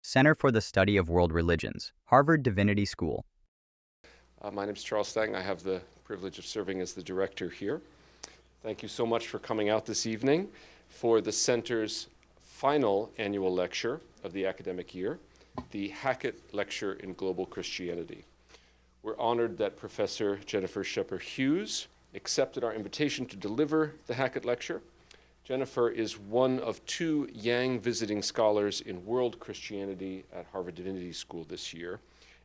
Center for the Study of World Religions, Harvard Divinity School. My name is Charles Stang. I have the privilege of serving as the director here. Thank you so much for coming out this evening for the Center's final annual lecture of the academic year, the Hackett Lecture in Global Christianity. We're honored that Professor Jennifer Scheper Hughes accepted our invitation to deliver the Hackett Lecture. Jennifer is one of two Yang visiting scholars in world Christianity at Harvard Divinity School this year,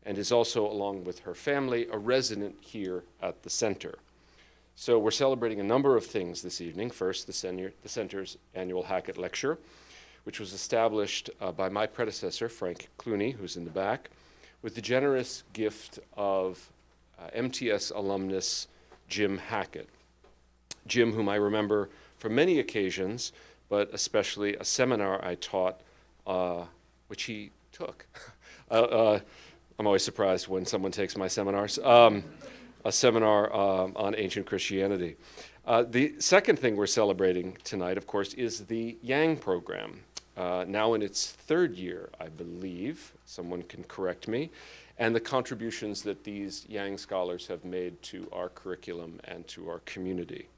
and is also, along with her family, a resident here at the center. So we're celebrating a number of things this evening. First, the center's annual Hackett Lecture, which was established by my predecessor, Frank Clooney, who's in the back, with the generous gift of MTS alumnus Jim Hackett. Jim, whom I remember for many occasions, but especially a seminar I taught, which he took. I'm always surprised when someone takes my seminars. A seminar on ancient Christianity. The second thing we're celebrating tonight, of course, is the Yang program, now in its third year, I believe. Someone can correct me. And the contributions that these Yang scholars have made to our curriculum and to our community.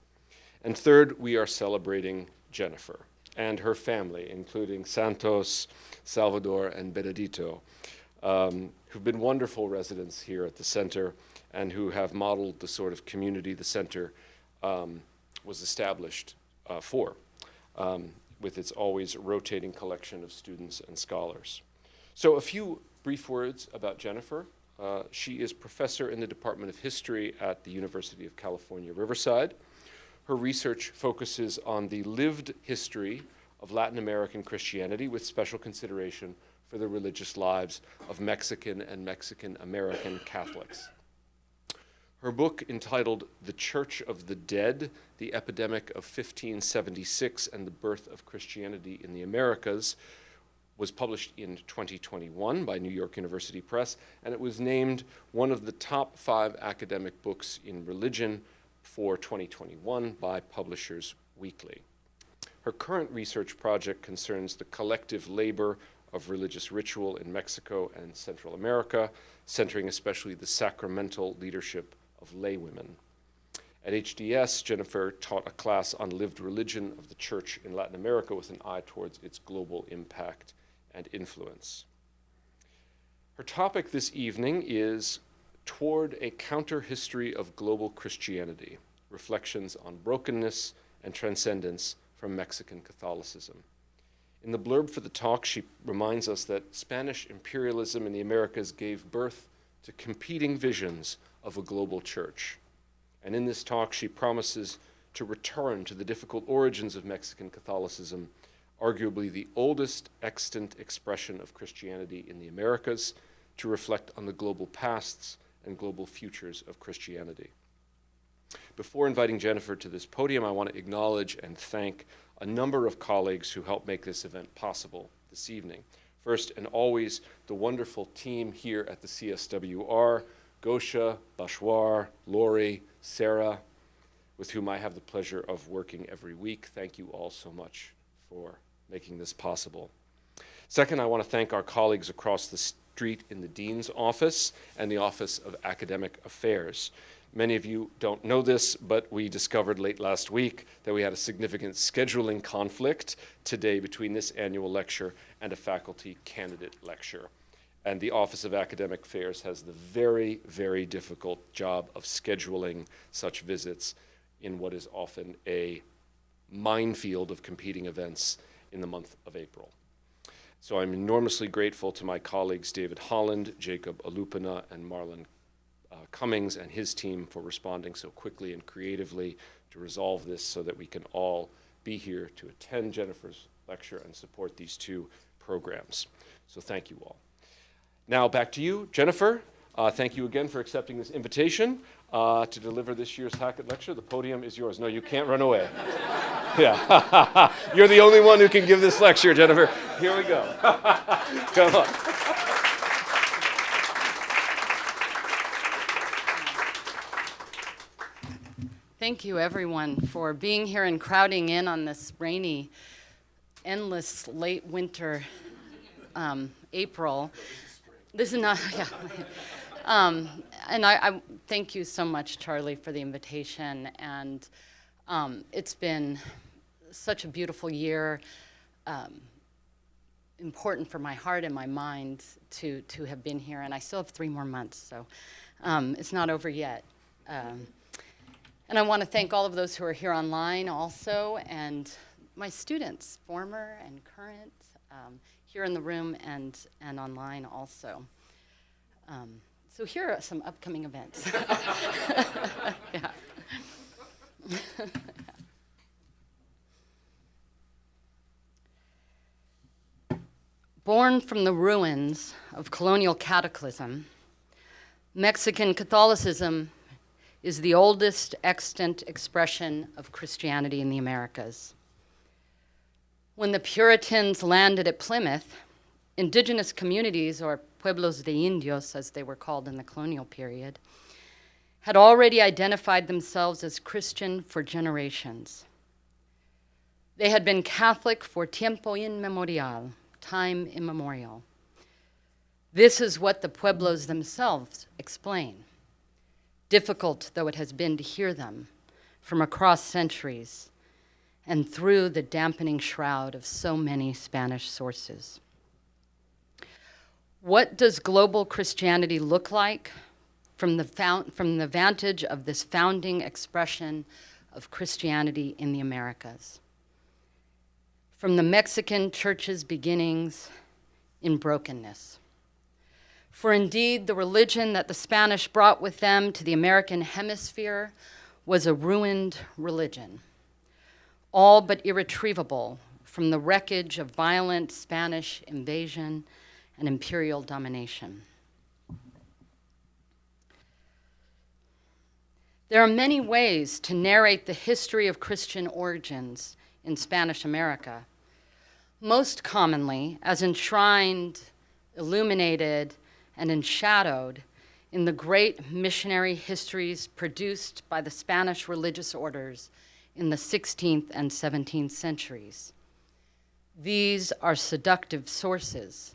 And third, we are celebrating Jennifer and her family, including Santos, Salvador, and Benedito, who've been wonderful residents here at the center and who have modeled the sort of community the center was established for, with its always rotating collection of students and scholars. So a few brief words about Jennifer. She is professor in the Department of History at the University of California, Riverside. Her research focuses on the lived history of Latin American Christianity with special consideration for the religious lives of Mexican and Mexican American Catholics. Her book, entitled The Church of the Dead, The Epidemic of 1576 and the Birth of Christianity in the Americas, was published in 2021 by New York University Press, and it was named one of the top 5 academic books in religion for 2021 by Publishers Weekly. Her current research project concerns the collective labor of religious ritual in Mexico and Central America, centering especially the sacramental leadership of laywomen. At HDS, Jennifer taught a class on lived religion of the church in Latin America with an eye towards its global impact and influence. Her topic this evening is Toward a Counter-History of Global Christianity, Reflections on Brokenness and Transcendence from Mexican Catholicism. In the blurb for the talk, she reminds us that Spanish imperialism in the Americas gave birth to competing visions of a global church. And in this talk, she promises to return to the difficult origins of Mexican Catholicism, arguably the oldest extant expression of Christianity in the Americas, to reflect on the global pasts and global futures of Christianity. Before inviting Jennifer to this podium, I want to acknowledge and thank a number of colleagues who helped make this event possible this evening. First and always, the wonderful team here at the CSWR, Gosha, Bashwar, Lori, Sarah, with whom I have the pleasure of working every week. Thank you all so much for making this possible. Second, I want to thank our colleagues across the street in the Dean's office and the Office of Academic Affairs. Many of you don't know this, but we discovered late last week that we had a significant scheduling conflict today between this annual lecture and a faculty candidate lecture. And the Office of Academic Affairs has the very, very difficult job of scheduling such visits in what is often a minefield of competing events in the month of April. So I'm enormously grateful to my colleagues David Holland, Jacob Alupina, and Marlon Cummings and his team for responding so quickly and creatively to resolve this so that we can all be here to attend Jennifer's lecture and support these two programs. So thank you all. Now back to you, Jennifer. Thank you again for accepting this invitation to deliver this year's Hackett Lecture. The podium is yours. No, you can't run away. Yeah, you're the only one who can give this lecture, Jennifer. Here we go. Come on. Thank you, everyone, for being here and crowding in on this rainy, endless late winter April. This is not, yeah. And I thank you so much, Charlie, for the invitation. And it's been such a beautiful year, important for my heart and my mind to have been here. And I still have 3 more months, so it's not over yet. And I want to thank all of those who are here online also, and my students, former and current, here in the room and online also. So here are some upcoming events. Yeah. Born from the ruins of colonial cataclysm, Mexican Catholicism is the oldest extant expression of Christianity in the Americas. When the Puritans landed at Plymouth, indigenous communities, or pueblos de indios as they were called in the colonial period, had already identified themselves as Christian for generations. They had been Catholic for tiempo inmemorial, time immemorial. This is what the pueblos themselves explain, difficult though it has been to hear them from across centuries and through the dampening shroud of so many Spanish sources. What does global Christianity look like from the vantage of this founding expression of Christianity in the Americas? From the Mexican church's beginnings in brokenness. For indeed, the religion that the Spanish brought with them to the American hemisphere was a ruined religion, all but irretrievable from the wreckage of violent Spanish invasion and imperial domination. There are many ways to narrate the history of Christian origins in Spanish America, most commonly as enshrined, illuminated, and enshadowed in the great missionary histories produced by the Spanish religious orders in the 16th and 17th centuries. These are seductive sources,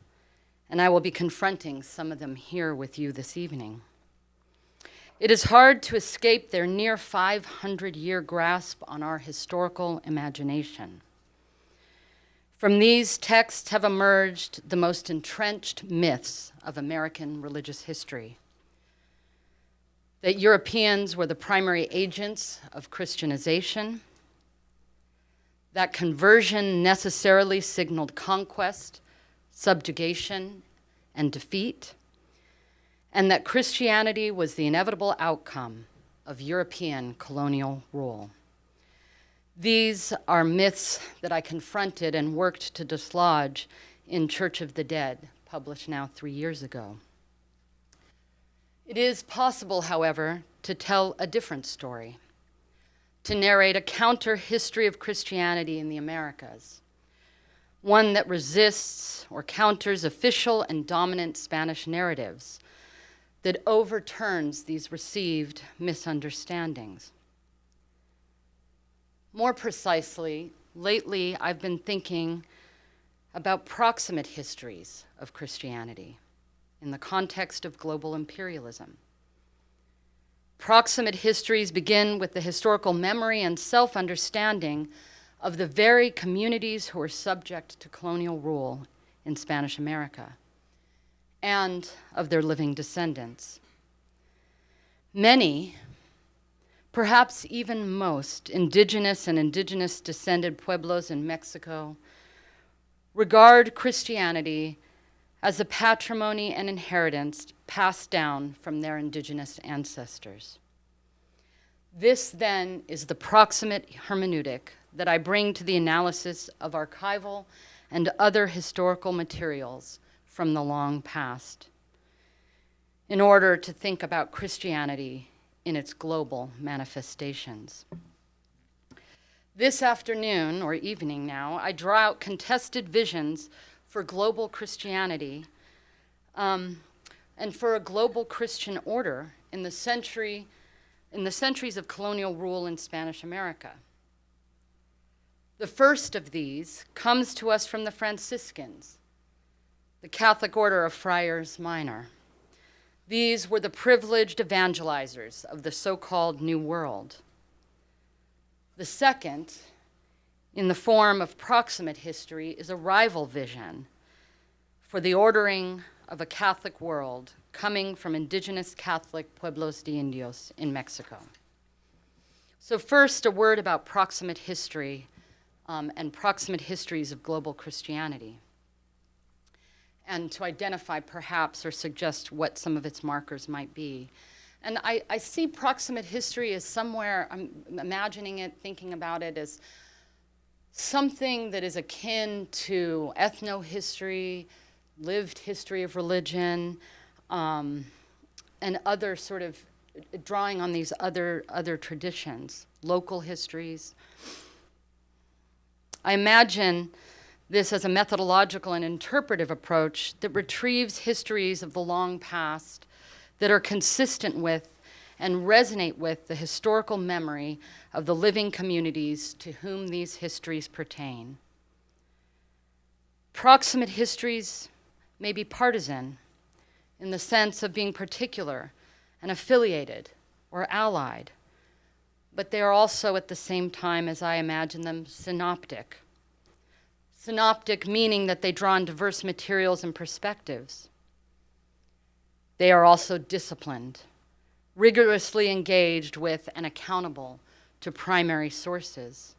and I will be confronting some of them here with you this evening. It is hard to escape their near 500-year grasp on our historical imagination. From these texts have emerged the most entrenched myths of American religious history. That Europeans were the primary agents of Christianization, that conversion necessarily signaled conquest, subjugation, and defeat, and that Christianity was the inevitable outcome of European colonial rule. These are myths that I confronted and worked to dislodge in Church of the Dead, published now 3 years ago. It is possible, however, to tell a different story, to narrate a counter history of Christianity in the Americas, one that resists or counters official and dominant Spanish narratives, that overturns these received misunderstandings. More precisely, lately I've been thinking about proximate histories of Christianity in the context of global imperialism. Proximate histories begin with the historical memory and self-understanding of the very communities who were subject to colonial rule in Spanish America and of their living descendants. Many, perhaps even most, indigenous and indigenous descended pueblos in Mexico regard Christianity as a patrimony and inheritance passed down from their indigenous ancestors. This, then, is the proximate hermeneutic that I bring to the analysis of archival and other historical materials from the long past in order to think about Christianity in its global manifestations. This afternoon, or evening now, I draw out contested visions for global Christianity and for a global Christian order in the centuries of colonial rule in Spanish America. The first of these comes to us from the Franciscans, the Catholic Order of Friars Minor. These were the privileged evangelizers of the so-called New World. The second, in the form of proximate history, is a rival vision for the ordering of a Catholic world coming from indigenous Catholic pueblos de indios in Mexico. So first, a word about proximate history and proximate histories of global Christianity, and to identify perhaps or suggest what some of its markers might be. And I see proximate history as somewhere, I'm imagining it, thinking about it as something that is akin to ethnohistory, lived history of religion, and other sort of drawing on these other traditions, local histories. I imagine this as a methodological and interpretive approach that retrieves histories of the long past that are consistent with and resonate with the historical memory of the living communities to whom these histories pertain. Proximate histories may be partisan in the sense of being particular and affiliated or allied, but they are also at the same time, as I imagine them, synoptic. Synoptic meaning that they draw on diverse materials and perspectives. They are also disciplined, rigorously engaged with and accountable to primary sources.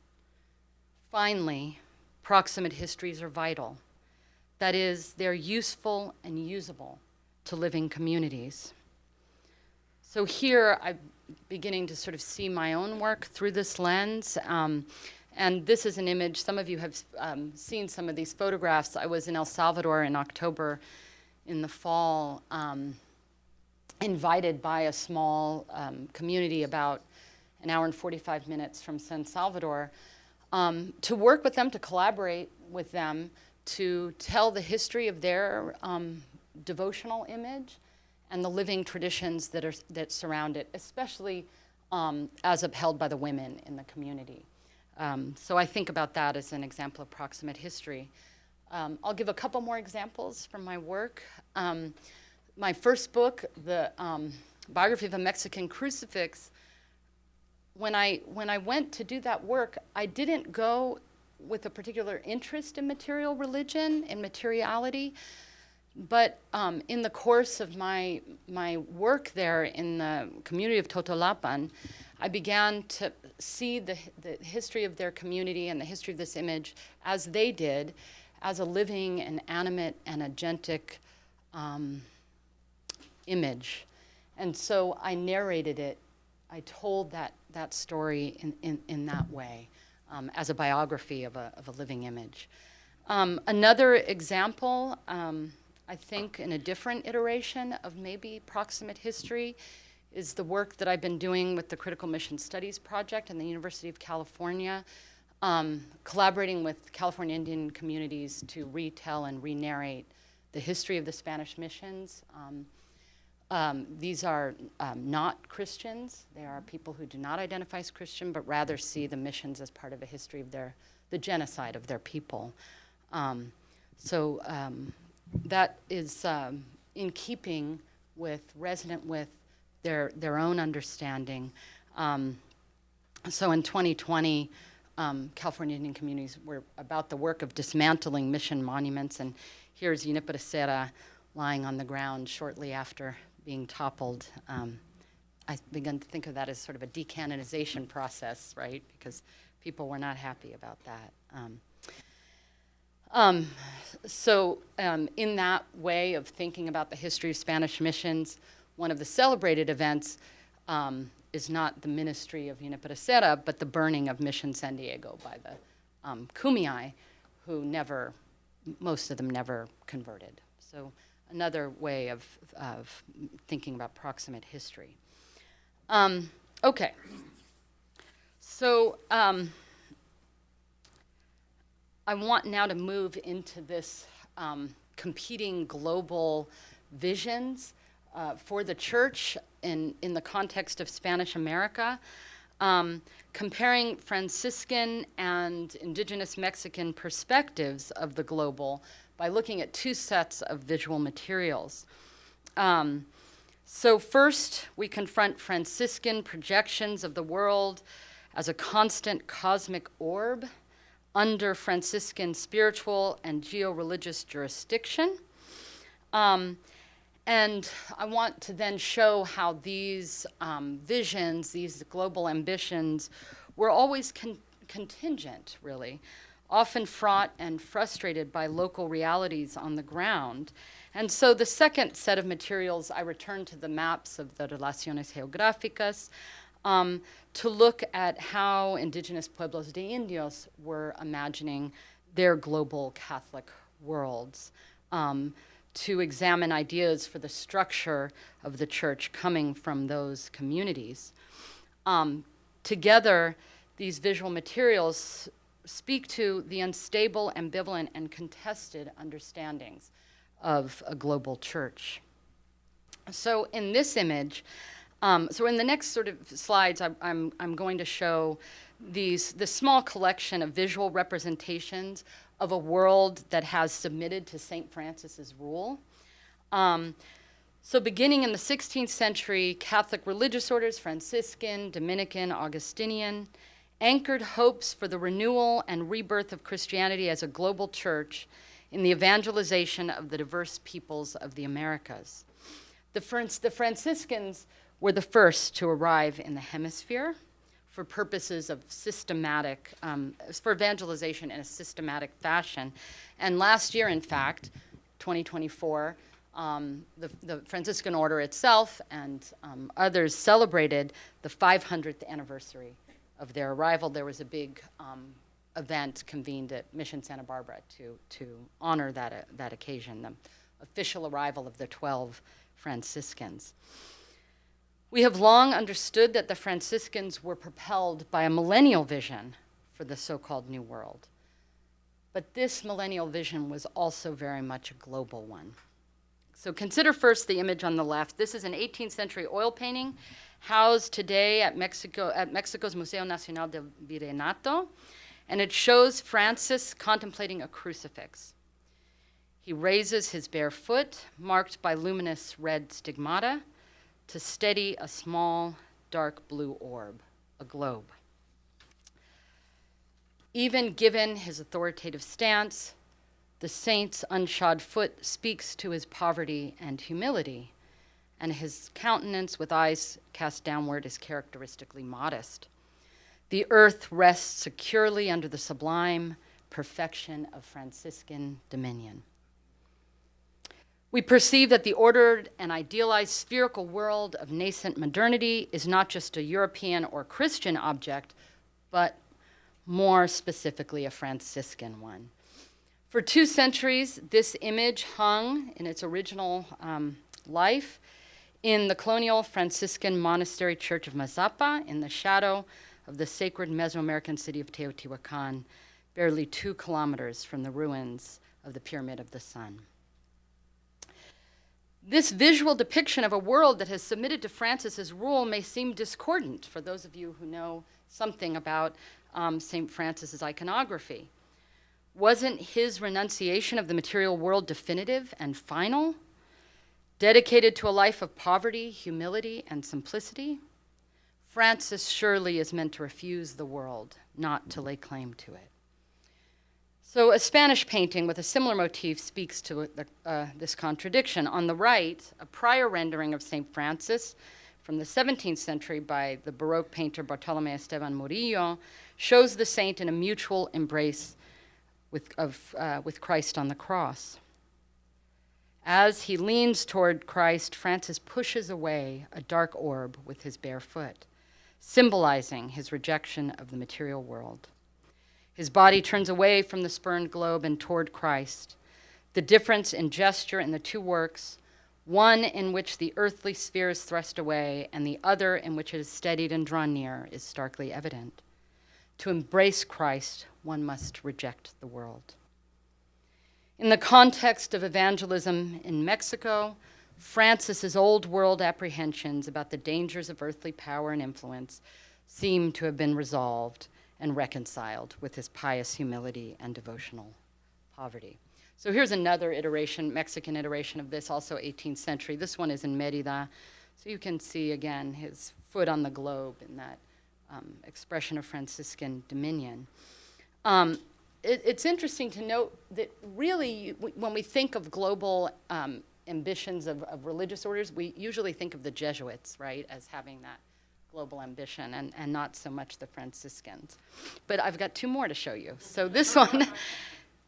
Finally, proximate histories are vital. That is, they're useful and usable to living communities. So here I'm beginning to sort of see my own work through this lens. And this is an image, some of you have seen some of these photographs. I was in El Salvador in October in the fall, invited by a small community about an hour and 45 minutes from San Salvador to work with them, to collaborate with them, to tell the history of their devotional image and the living traditions that surround it, especially as upheld by the women in the community. So I think about that as an example of proximate history. I'll give a couple more examples from my work. My first book, the biography of a Mexican crucifix, when I went to do that work, I didn't go with a particular interest in material religion and materiality, but in the course of my work there in the community of Totolapan, I began to see the history of their community and the history of this image as they did, as a living and animate and agentic image. And so I narrated it, I told that story in that way, as a biography of a living image. Another example, I think in a different iteration of maybe proximate history, is the work that I've been doing with the Critical Mission Studies Project and the University of California, collaborating with California Indian communities to retell and re-narrate the history of the Spanish missions. These are not Christians. They are people who do not identify as Christian, but rather see the missions as part of a history of the genocide of their people. So that is in keeping with, resonant with their own understanding. So in 2020, California Indian communities were about the work of dismantling mission monuments, and here's Yniparacera lying on the ground shortly after being toppled. I began to think of that as sort of a decanonization process, right? Because people were not happy about that. So in that way of thinking about the history of Spanish missions, one of the celebrated events is not the ministry of Yniparacera, but the burning of Mission San Diego by the Kumeyaay, who most of them never converted. So another way of thinking about proximate history. Okay. So I want now to move into this competing global visions for the church in the context of Spanish America, comparing Franciscan and indigenous Mexican perspectives of the global, by looking at two sets of visual materials. So first, we confront Franciscan projections of the world as a constant cosmic orb under Franciscan spiritual and geo-religious jurisdiction. And I want to then show how these visions, these global ambitions, were always contingent, really, often fraught and frustrated by local realities on the ground. And so the second set of materials, I return to the maps of the Relaciones Geográficas to look at how indigenous pueblos de indios were imagining their global Catholic worlds, to examine ideas for the structure of the church coming from those communities. Together, these visual materials speak to the unstable, ambivalent, and contested understandings of a global church. So in this image, so in the next sort of slides, I'm going to show this small collection of visual representations of a world that has submitted to St. Francis's rule. So beginning in the 16th century, Catholic religious orders, Franciscan, Dominican, Augustinian, anchored hopes for the renewal and rebirth of Christianity as a global church in the evangelization of the diverse peoples of the Americas. The Franciscans were the first to arrive in the hemisphere for purposes of systematic, for evangelization in a systematic fashion. And last year, in fact, 2024, the Franciscan order itself and others celebrated the 500th anniversary of their arrival. There was a big event convened at Mission Santa Barbara to honor that occasion, the official arrival of the 12 Franciscans. We have long understood that the Franciscans were propelled by a millennial vision for the so-called New World. But this millennial vision was also very much a global one. So consider first the image on the left. This is an 18th century oil painting housed today at Mexico's Museo Nacional del Virreinato, and it shows Francis contemplating a crucifix. He raises his bare foot, marked by luminous red stigmata, to steady a small, dark blue orb, a globe. Even given his authoritative stance, the saint's unshod foot speaks to his poverty and humility, and his countenance with eyes cast downward is characteristically modest. The earth rests securely under the sublime perfection of Franciscan dominion. We perceive that the ordered and idealized spherical world of nascent modernity is not just a European or Christian object, but more specifically a Franciscan one. For 2 centuries, this image hung in its original life in the colonial Franciscan monastery church of Mazapa in the shadow of the sacred Mesoamerican city of Teotihuacan, barely 2 kilometers from the ruins of the Pyramid of the Sun. This visual depiction of a world that has submitted to Francis's rule may seem discordant for those of you who know something about St. Francis's iconography. Wasn't his renunciation of the material world definitive and final, dedicated to a life of poverty, humility, and simplicity? Francis surely is meant to refuse the world, not to lay claim to it. So a Spanish painting with a similar motif speaks to this contradiction. On the right, a prior rendering of St. Francis from the 17th century by the Baroque painter Bartolomé Esteban Murillo shows the saint in a mutual embrace with Christ on the cross. As he leans toward Christ, Francis pushes away a dark orb with his bare foot, symbolizing his rejection of the material world. His body turns away from the spurned globe and toward Christ. The difference in gesture in the 2 works, one in which the earthly sphere is thrust away and the other in which it is steadied and drawn near, is starkly evident. To embrace Christ, one must reject the world. In the context of evangelism in Mexico, Francis's old world apprehensions about the dangers of earthly power and influence seem to have been resolved and reconciled with his pious humility and devotional poverty. So here's another iteration, Mexican iteration of this, also 18th century. This one is in Mérida. So you can see, again, his foot on the globe in that expression of Franciscan dominion. It's interesting to note that really, when we think of global ambitions of religious orders, we usually think of the Jesuits, right, as having that global ambition, and not so much the Franciscans. But I've got two more to show you. So this one,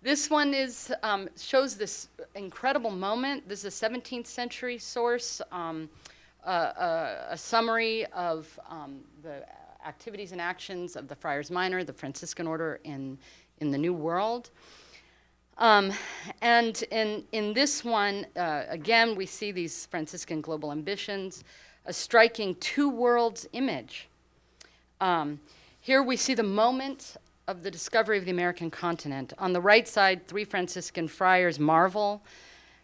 this one is shows this incredible moment. This is a 17th century source, a summary of the activities and actions of the Friars Minor, the Franciscan order in the New World. And in this one, again, we see these Franciscan global ambitions, a striking two worlds image. Here we see the moment of the discovery of the American continent. On the right side, three Franciscan friars marvel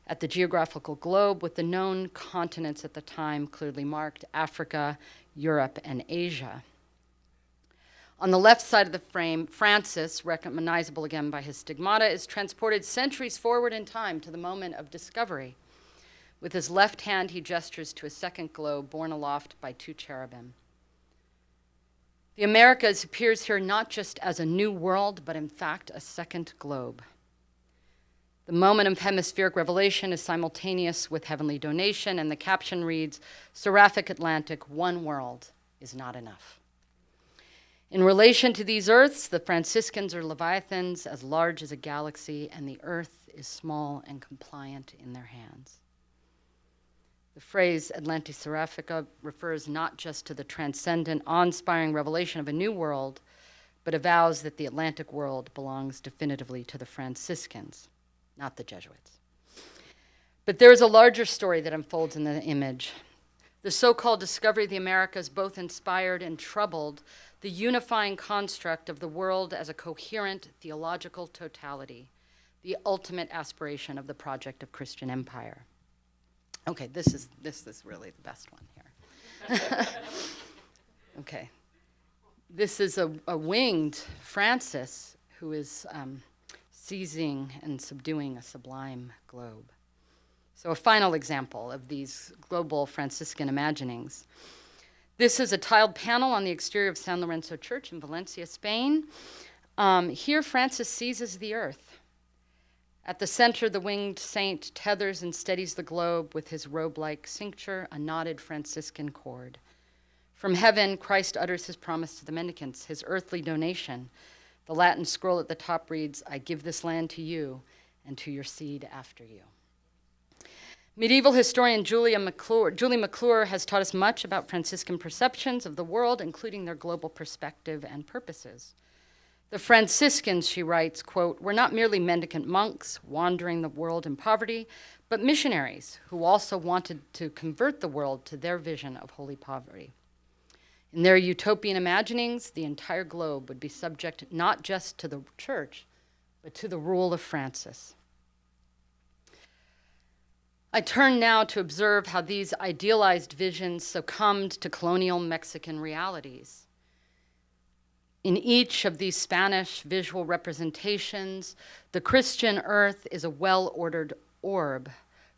at the geographical globe with the known continents at the time clearly marked: Africa, Europe, and Asia. On the left side of the frame, Francis, recognizable again by his stigmata, is transported centuries forward in time to the moment of discovery. With his left hand, he gestures to a second globe borne aloft by two cherubim. The Americas appears here not just as a new world, but in fact a second globe. The moment of hemispheric revelation is simultaneous with heavenly donation, and the caption reads, "Seraphic Atlantic, one world is not enough." In relation to these earths, the Franciscans are leviathans as large as a galaxy, and the earth is small and compliant in their hands. The phrase Atlantis Seraphica refers not just to the transcendent, awe-inspiring revelation of a new world, but avows that the Atlantic world belongs definitively to the Franciscans, not the Jesuits. But there is a larger story that unfolds in the image. The so-called discovery of the Americas both inspired and troubled the unifying construct of the world as a coherent theological totality, the ultimate aspiration of the project of Christian empire. Okay, this is really the best one here. Okay. This is a winged Francis who is seizing and subduing a sublime globe. So a final example of these global Franciscan imaginings. This is a tiled panel on the exterior of San Lorenzo Church in Valencia, Spain. Here, Francis seizes the earth. At the center, the winged saint tethers and steadies the globe with his robe-like cincture, a knotted Franciscan cord. From heaven, Christ utters his promise to the mendicants, his earthly donation. The Latin scroll at the top reads, "I give this land to you and to your seed after you." Medieval historian Julie McClure has taught us much about Franciscan perceptions of the world, including their global perspective and purposes. The Franciscans, she writes, quote, "were not merely mendicant monks wandering the world in poverty, but missionaries who also wanted to convert the world to their vision of holy poverty. In their utopian imaginings, the entire globe would be subject not just to the church, but to the rule of Francis." I turn now to observe how these idealized visions succumbed to colonial Mexican realities. In each of these Spanish visual representations, the Christian earth is a well-ordered orb,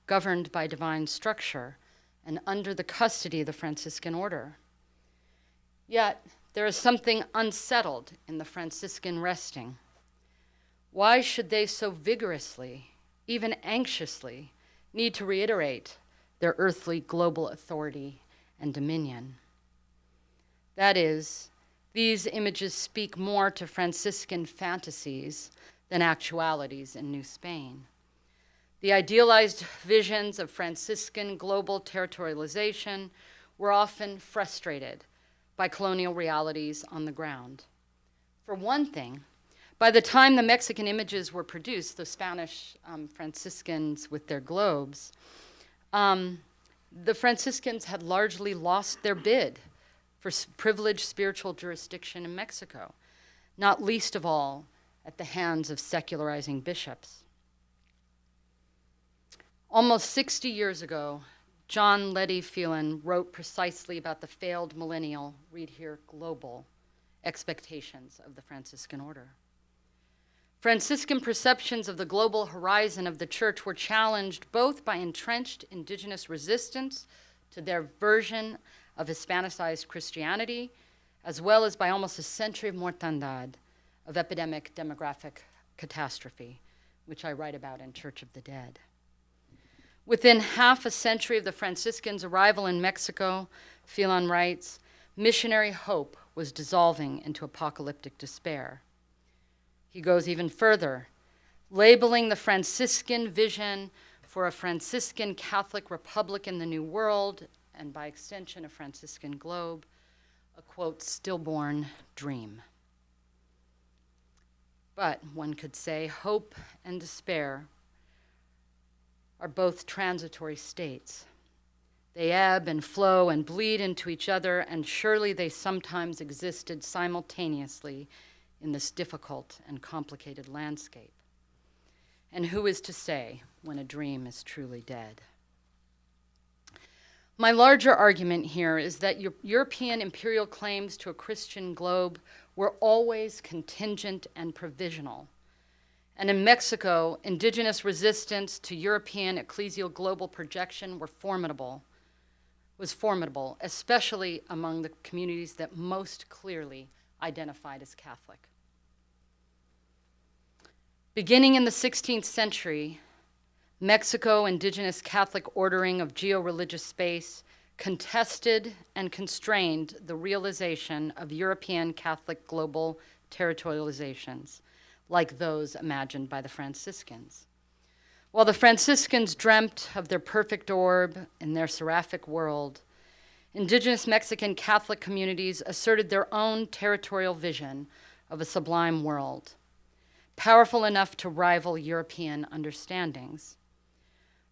governed by divine structure and under the custody of the Franciscan order. Yet, there is something unsettled in the Franciscan resting. Why should they so vigorously, even anxiously, need to reiterate their earthly global authority and dominion? That is, these images speak more to Franciscan fantasies than actualities in New Spain. The idealized visions of Franciscan global territorialization were often frustrated by colonial realities on the ground. For one thing, by the time the Mexican images were produced, the Spanish Franciscans with their globes, the Franciscans had largely lost their bid for privileged spiritual jurisdiction in Mexico, not least of all at the hands of secularizing bishops. Almost 60 years ago, John Letty Phelan wrote precisely about the failed millennial, read here, global expectations of the Franciscan order. Franciscan perceptions of the global horizon of the church were challenged both by entrenched indigenous resistance to their version of Hispanicized Christianity, as well as by almost a century of mortandad, of epidemic demographic catastrophe, which I write about in Church of the Dead. Within half a century of the Franciscans' arrival in Mexico, Phelan writes, missionary hope was dissolving into apocalyptic despair. He goes even further, labeling the Franciscan vision for a Franciscan Catholic Republic in the New World, and by extension, a Franciscan globe, a, quote, stillborn dream. But one could say hope and despair are both transitory states. They ebb and flow and bleed into each other, and surely they sometimes existed simultaneously in this difficult and complicated landscape. And who is to say when a dream is truly dead? My larger argument here is that European imperial claims to a Christian globe were always contingent and provisional. And in Mexico, indigenous resistance to European ecclesial global projection was formidable, especially among the communities that most clearly identified as Catholic. Beginning in the 16th century, Mexico indigenous Catholic ordering of geo-religious space contested and constrained the realization of European Catholic global territorializations, like those imagined by the Franciscans. While the Franciscans dreamt of their perfect orb in their seraphic world, indigenous Mexican Catholic communities asserted their own territorial vision of a sublime world, powerful enough to rival European understandings.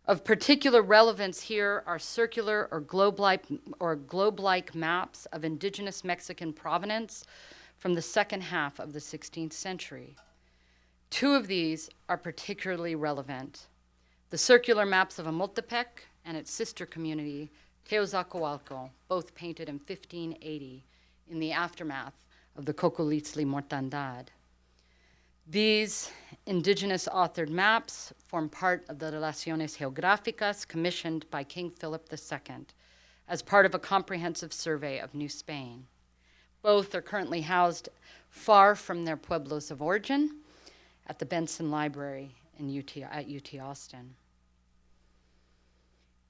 Of particular relevance here are circular or globe-like maps of indigenous Mexican provenance from the second half of the 16th century. Two of these are particularly relevant: the circular maps of Amotepec and its sister community, Teozacoalco, both painted in 1580 in the aftermath of the Cocolitzli mortandad. These indigenous authored maps form part of the Relaciones Geográficas commissioned by King Philip II as part of a comprehensive survey of New Spain. Both are currently housed far from their pueblos of origin at the Benson Library at UT Austin.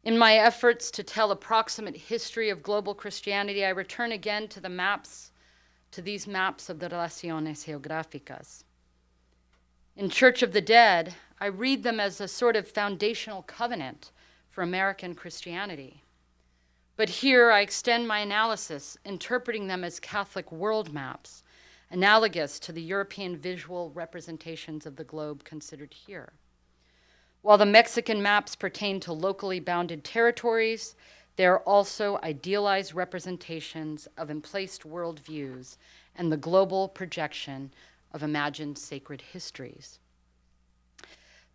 In my efforts to tell approximate history of global Christianity, I return again to these maps of the Relaciones Geográficas. In Church of the Dead, I read them as a sort of foundational covenant for American Christianity. But here I extend my analysis, interpreting them as Catholic world maps, analogous to the European visual representations of the globe considered here. While the Mexican maps pertain to locally bounded territories, they are also idealized representations of emplaced worldviews and the global projection of imagined sacred histories.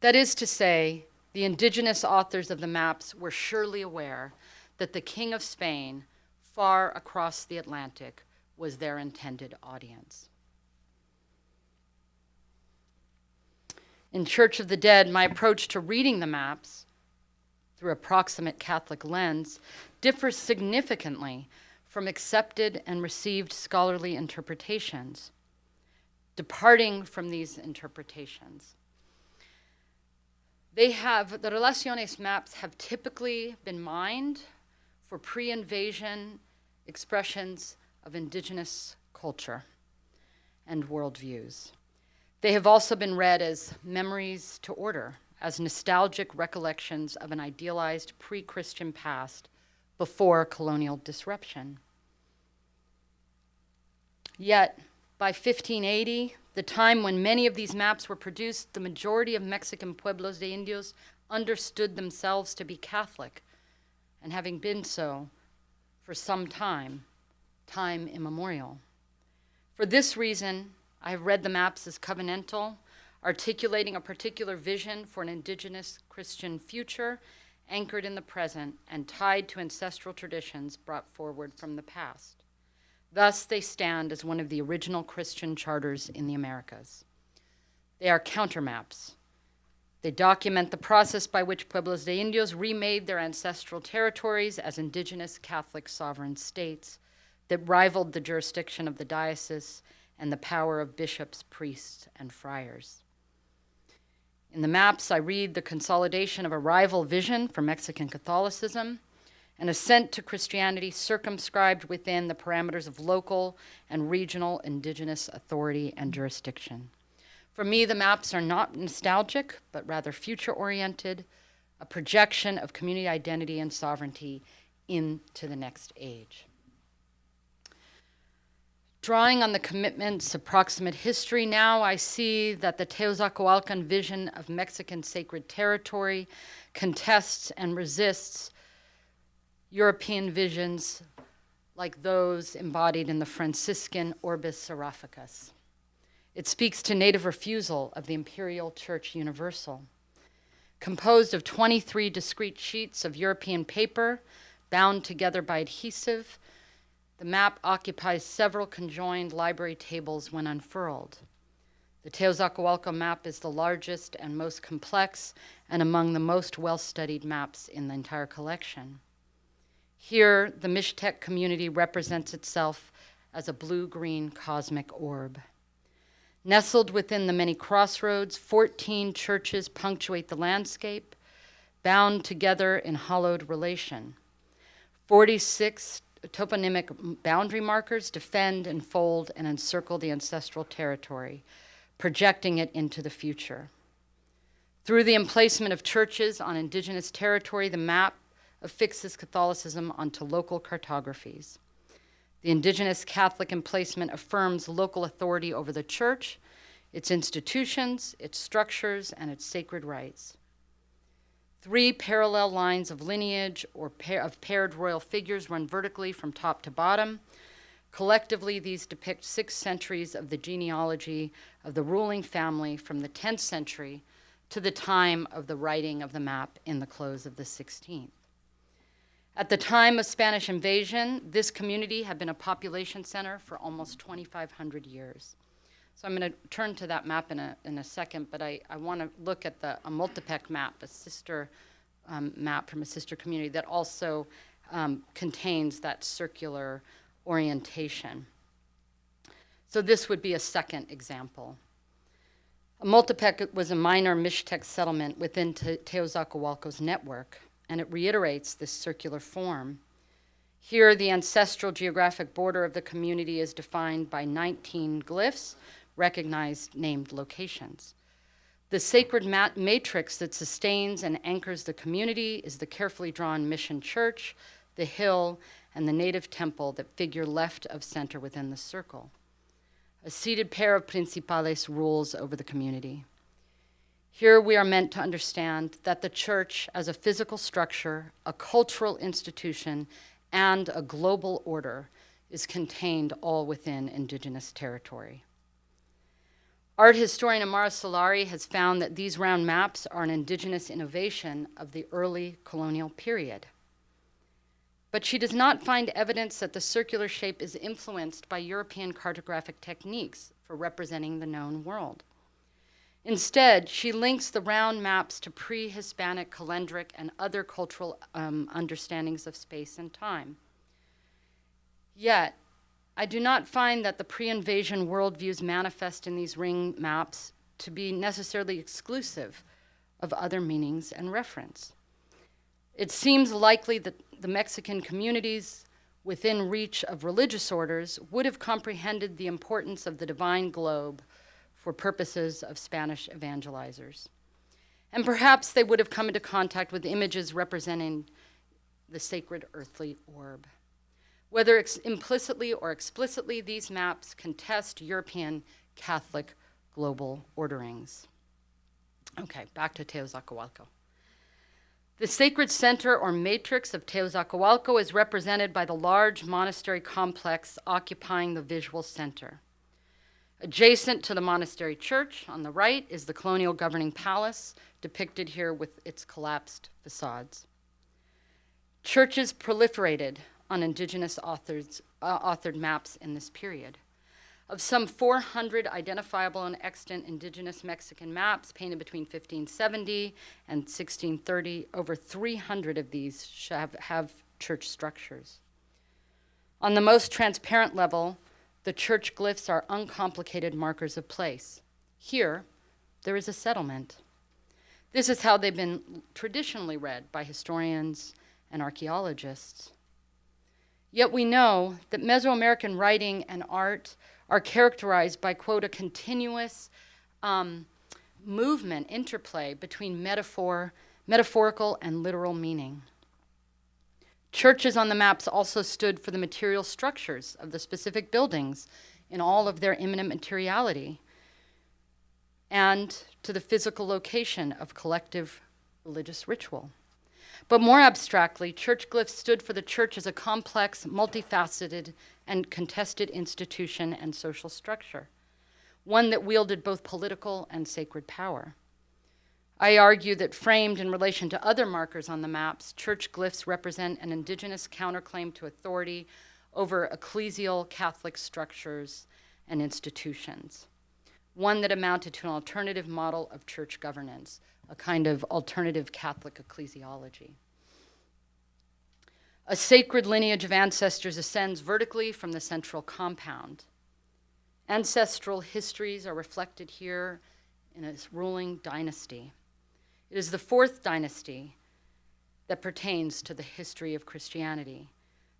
That is to say, the indigenous authors of the maps were surely aware that the King of Spain, far across the Atlantic, was their intended audience. In Church of the Dead, my approach to reading the maps through a proximate Catholic lens differs significantly from accepted and received scholarly interpretations. Departing from these interpretations, the Relaciones maps have typically been mined for pre-invasion expressions of indigenous culture and worldviews. They have also been read as memories to order, as nostalgic recollections of an idealized pre-Christian past before colonial disruption. Yet, by 1580, the time when many of these maps were produced, the majority of Mexican pueblos de indios understood themselves to be Catholic, and having been so for some time immemorial. For this reason, I have read the maps as covenantal, articulating a particular vision for an indigenous Christian future anchored in the present and tied to ancestral traditions brought forward from the past. Thus, they stand as one of the original Christian charters in the Americas. They are countermaps. They document the process by which Pueblos de Indios remade their ancestral territories as indigenous Catholic sovereign states that rivaled the jurisdiction of the diocese and the power of bishops, priests, and friars. In the maps, I read the consolidation of a rival vision for Mexican Catholicism, an ascent to Christianity circumscribed within the parameters of local and regional indigenous authority and jurisdiction. For me, the maps are not nostalgic, but rather future-oriented, a projection of community identity and sovereignty into the next age. Drawing on the commitments of proximate history, now I see that the Teozacoalcan vision of Mexican sacred territory contests and resists European visions like those embodied in the Franciscan Orbis Seraphicus. It speaks to native refusal of the Imperial Church Universal. Composed of 23 discrete sheets of European paper bound together by adhesive, the map occupies several conjoined library tables when unfurled. The Teozacoalco map is the largest and most complex and among the most well-studied maps in the entire collection. Here, the Mixtec community represents itself as a blue-green cosmic orb. Nestled within the many crossroads, 14 churches punctuate the landscape, bound together in hollowed relation. 46 toponymic boundary markers defend, enfold, and encircle the ancestral territory, projecting it into the future. Through the emplacement of churches on indigenous territory, the map affixes Catholicism onto local cartographies. The indigenous Catholic emplacement affirms local authority over the church, its institutions, its structures, and its sacred rites. 3 parallel lines of lineage or of paired royal figures run vertically from top to bottom. Collectively, these depict 6 centuries of the genealogy of the ruling family from the 10th century to the time of the writing of the map in the close of the 16th. At the time of Spanish invasion, this community had been a population center for almost 2,500 years. So I'm going to turn to that map in a second, but I want to look at the Amoltepec map, a sister map from a sister community that also contains that circular orientation. So this would be a second example. Amoltepec was a minor Mixtec settlement within Teozacoalco's network, and it reiterates this circular form. Here, the ancestral geographic border of the community is defined by 19 glyphs, recognized named locations. The sacred matrix that sustains and anchors the community is the carefully drawn mission church, the hill, and the native temple that figure left of center within the circle. A seated pair of principales rules over the community. Here we are meant to understand that the church as a physical structure, a cultural institution, and a global order is contained all within indigenous territory. Art historian Amara Solari has found that these round maps are an indigenous innovation of the early colonial period. But she does not find evidence that the circular shape is influenced by European cartographic techniques for representing the known world. Instead, she links the round maps to pre-Hispanic calendric and other cultural understandings of space and time. Yet, I do not find that the pre-invasion worldviews manifest in these ring maps to be necessarily exclusive of other meanings and reference. It seems likely that the Mexican communities within reach of religious orders would have comprehended the importance of the divine globe for purposes of Spanish evangelizers. And perhaps they would have come into contact with images representing the sacred earthly orb. Whether implicitly or explicitly, these maps contest European Catholic global orderings. Okay, back to Teozacoalco. The sacred center or matrix of Teozacoalco is represented by the large monastery complex occupying the visual center. Adjacent to the monastery church on the right is the colonial governing palace, depicted here with its collapsed facades. Churches proliferated on indigenous authored maps in this period. Of some 400 identifiable and extant indigenous Mexican maps painted between 1570 and 1630, over 300 of these have church structures. On the most transparent level, the church glyphs are uncomplicated markers of place. Here, there is a settlement. This is how they've been traditionally read by historians and archaeologists. Yet we know that Mesoamerican writing and art are characterized by, quote, a continuous movement, interplay between metaphorical and literal meaning. Churches on the maps also stood for the material structures of the specific buildings in all of their imminent materiality, and to the physical location of collective religious ritual. But more abstractly, church glyphs stood for the church as a complex, multifaceted, and contested institution and social structure, one that wielded both political and sacred power. I argue that framed in relation to other markers on the maps, church glyphs represent an indigenous counterclaim to authority over ecclesial Catholic structures and institutions, one that amounted to an alternative model of church governance, a kind of alternative Catholic ecclesiology. A sacred lineage of ancestors ascends vertically from the central compound. Ancestral histories are reflected here in a ruling dynasty. It is the fourth dynasty that pertains to the history of Christianity,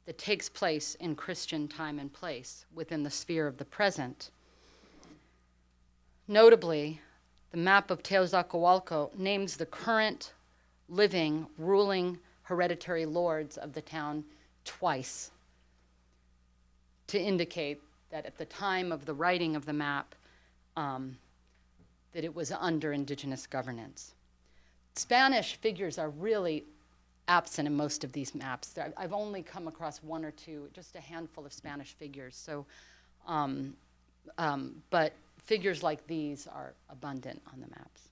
that takes place in Christian time and place within the sphere of the present. Notably, the map of Teozacualco names the current living, ruling hereditary lords of the town twice to indicate that at the time of the writing of the map, that it was under indigenous governance. Spanish figures are really absent in most of these maps. I've only come across one or two, just a handful of Spanish figures. So, but figures like these are abundant on the maps.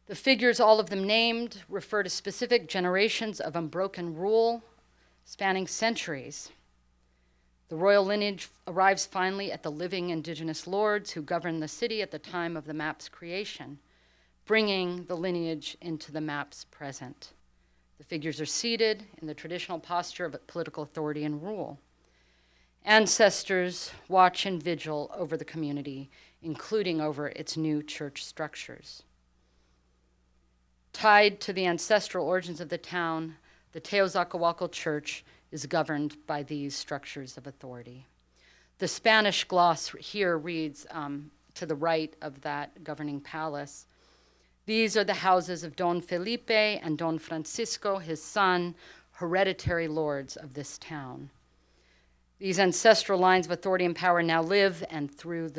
The figures, all of them named, refer to specific generations of unbroken rule spanning centuries. The royal lineage arrives finally at the living indigenous lords who governed the city at the time of the map's creation, bringing the lineage into the map's present. The figures are seated in the traditional posture of political authority and rule. Ancestors watch and vigil over the community, including over its new church structures. Tied to the ancestral origins of the town, the Teozacualco Church is governed by these structures of authority. The Spanish gloss here reads, to the right of that governing palace, "These are the houses of Don Felipe and Don Francisco, his son, hereditary lords of this town." These ancestral lines of authority and power now live in and through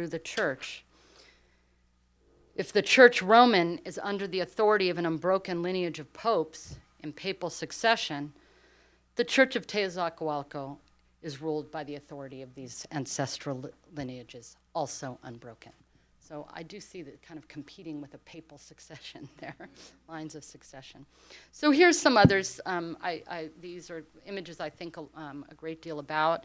the church. If the Church Roman is under the authority of an unbroken lineage of popes in papal succession, the Church of Teozacualco is ruled by the authority of these ancestral lineages, also unbroken. So I do see that kind of competing with a papal succession there, lines of succession. So here's some others. These are images I think a great deal about.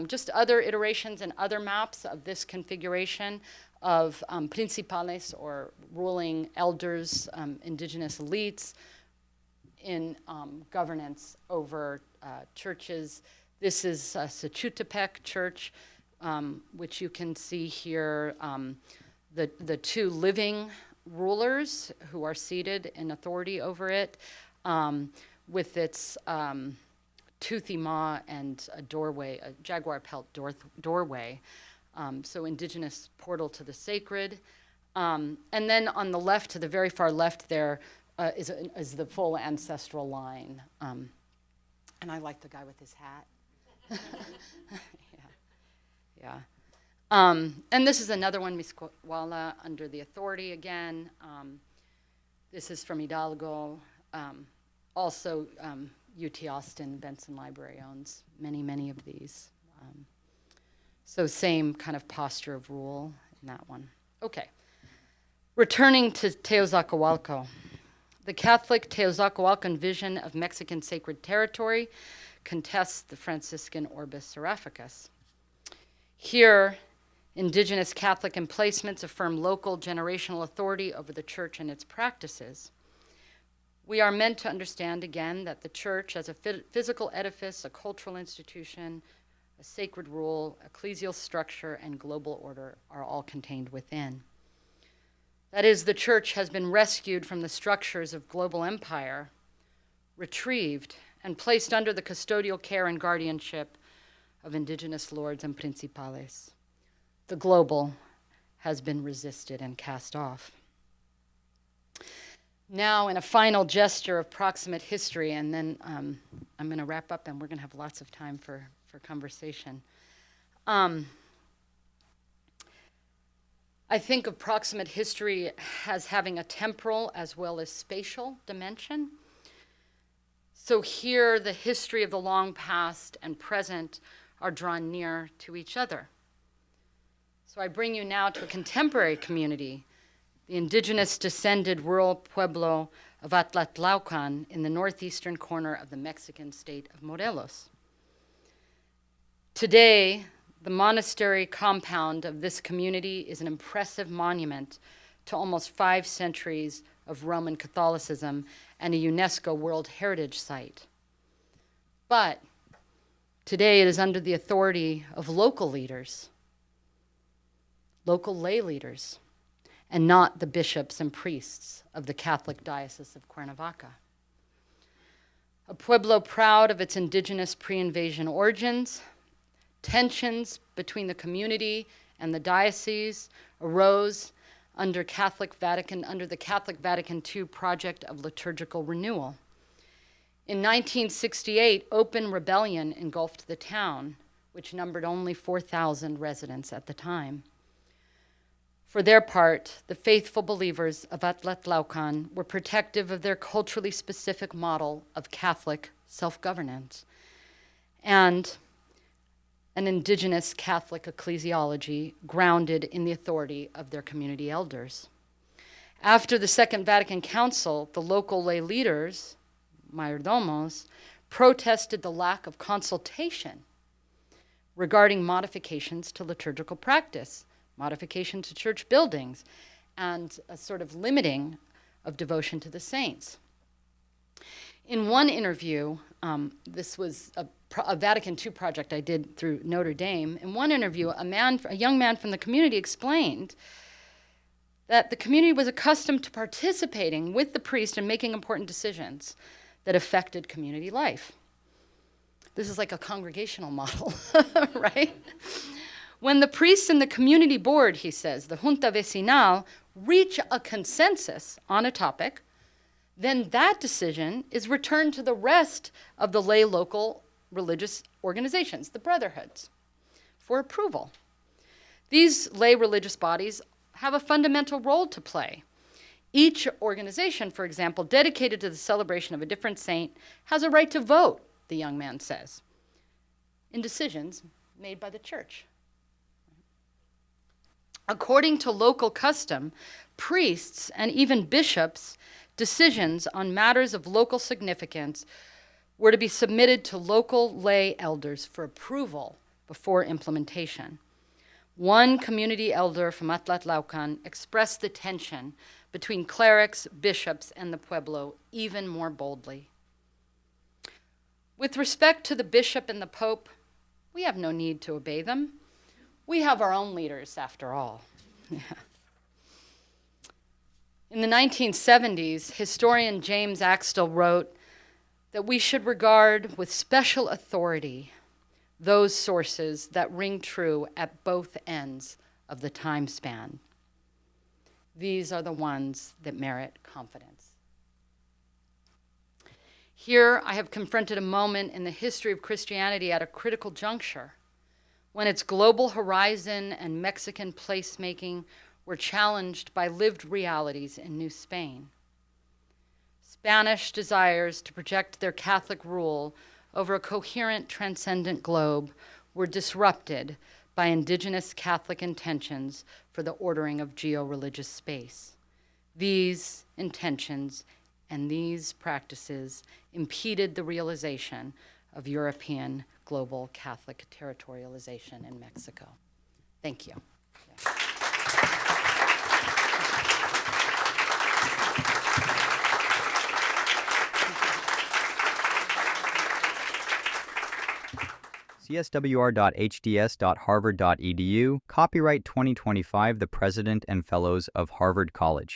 Just other iterations and other maps of this configuration of principales, or ruling elders, indigenous elites in governance over churches. This is Xochitepec Church, which you can see here, the two living rulers who are seated in authority over it, with its toothy maw and a doorway, a jaguar pelt doorway. So indigenous portal to the sacred. And then on the left, to the very far left there, is the full ancestral line. And I like the guy with his hat. Yeah. And this is another one, Miscuala, under the authority again. This is from Hidalgo. Also, UT Austin, Benson Library owns many of these. So same kind of posture of rule in that one. Okay. Returning to Teozacualco. The Catholic Teozacualcan vision of Mexican sacred territory contests the Franciscan Orbis Seraphicus. Here, Indigenous Catholic emplacements affirm local generational authority over the church and its practices. We are meant to understand again that the church as a physical edifice, a cultural institution, a sacred rule, ecclesial structure, and global order are all contained within. That is, the church has been rescued from the structures of global empire, retrieved, and placed under the custodial care and guardianship of indigenous lords and principales. The global has been resisted and cast off. Now, in a final gesture of proximate history, and then I'm going to wrap up and we're going to have lots of time for conversation. I think of proximate history as having a temporal as well as spatial dimension. So here, the history of the long past and present are drawn near to each other. So I bring you now to a contemporary community, the indigenous descended rural pueblo of Atlatlaucan in the northeastern corner of the Mexican state of Morelos. Today, the monastery compound of this community is an impressive monument to almost 5 centuries of Roman Catholicism and a UNESCO World Heritage Site. But today it is under the authority of local leaders, local lay leaders, and not the bishops and priests of the Catholic Diocese of Cuernavaca. A pueblo proud of its indigenous pre-invasion origins, tensions between the community and the diocese arose under the Catholic Vatican II project of liturgical renewal. In 1968, open rebellion engulfed the town, which numbered only 4,000 residents at the time. For their part, the faithful believers of Atlatlaucan were protective of their culturally specific model of Catholic self-governance and an indigenous Catholic ecclesiology grounded in the authority of their community elders. After the Second Vatican Council, the local lay leaders, mayordomos, protested the lack of consultation regarding modifications to liturgical practice, modification to church buildings, and a sort of limiting of devotion to the saints. In one interview, this was a Vatican II project I did through Notre Dame. In one interview, a young man from the community explained that the community was accustomed to participating with the priest in making important decisions that affected community life. This is like a congregational model, right? When the priests and the community board, he says, the junta vecinal, reach a consensus on a topic, then that decision is returned to the rest of the lay local religious organizations, the brotherhoods, for approval. These lay religious bodies have a fundamental role to play. Each organization, for example, dedicated to the celebration of a different saint, has a right to vote, the young man says, in decisions made by the church. According to local custom, priests and even bishops' decisions on matters of local significance were to be submitted to local lay elders for approval before implementation. One community elder from Atlatlaucan expressed the tension between clerics, bishops, and the pueblo even more boldly. With respect to the bishop and the pope, we have no need to obey them. We have our own leaders, after all. In the 1970s, historian James Axtell wrote that we should regard with special authority those sources that ring true at both ends of the time span. These are the ones that merit confidence. Here, I have confronted a moment in the history of Christianity at a critical juncture, when its global horizon and Mexican placemaking were challenged by lived realities in New Spain. Spanish desires to project their Catholic rule over a coherent, transcendent globe were disrupted by indigenous Catholic intentions for the ordering of geo-religious space. These intentions and these practices impeded the realization of European global Catholic territorialization in Mexico. Thank you. cswr.hds.harvard.edu, copyright 2025, the President and Fellows of Harvard College.